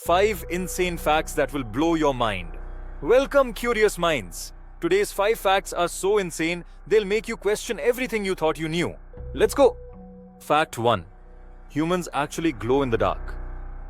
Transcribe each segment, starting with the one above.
5 insane facts that will blow your mind. Welcome, curious minds. Today's 5 facts are so insane, they'll make you question everything you thought you knew. Let's go. Fact 1. Humans actually glow in the dark.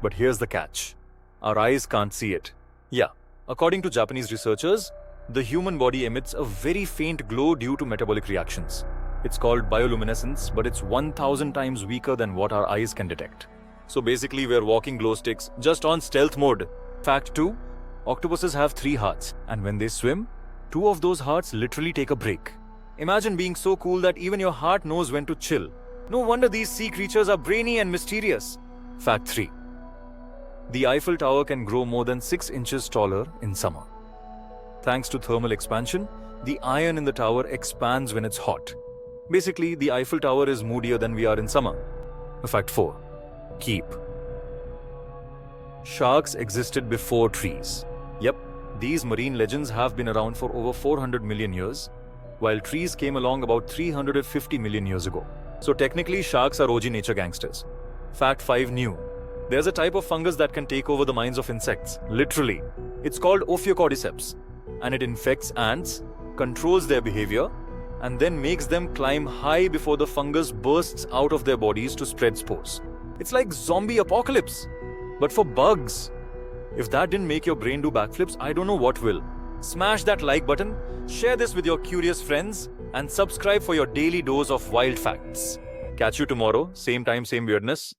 But here's the catch. Our eyes can't see it. Yeah, according to Japanese researchers, the human body emits a very faint glow due to metabolic reactions. It's called bioluminescence, but it's 1,000 times weaker than what our eyes can detect. So basically, we're walking glow sticks, just on stealth mode. Fact 2. Octopuses have 3 hearts, and when they swim, 2 of those hearts literally take a break. Imagine being so cool that even your heart knows when to chill. No wonder these sea creatures are brainy and mysterious. Fact 3. The Eiffel Tower can grow more than 6 inches taller in summer. Thanks to thermal expansion, the iron in the tower expands when it's hot. Basically, the Eiffel Tower is moodier than we are in summer. Fact 4. Keep. Sharks existed before trees. Yep, these marine legends have been around for over 400 million years, while trees came along about 350 million years ago. So technically, sharks are OG nature gangsters. Fact 5 new. There's a type of fungus that can take over the minds of insects, literally. It's called Cordyceps, and it infects ants, controls their behavior, and then makes them climb high before the fungus bursts out of their bodies to spread spores. It's like zombie apocalypse, but for bugs. If that didn't make your brain do backflips, I don't know what will. Smash that like button, share this with your curious friends, and subscribe for your daily dose of wild facts. Catch you tomorrow, same time, same weirdness.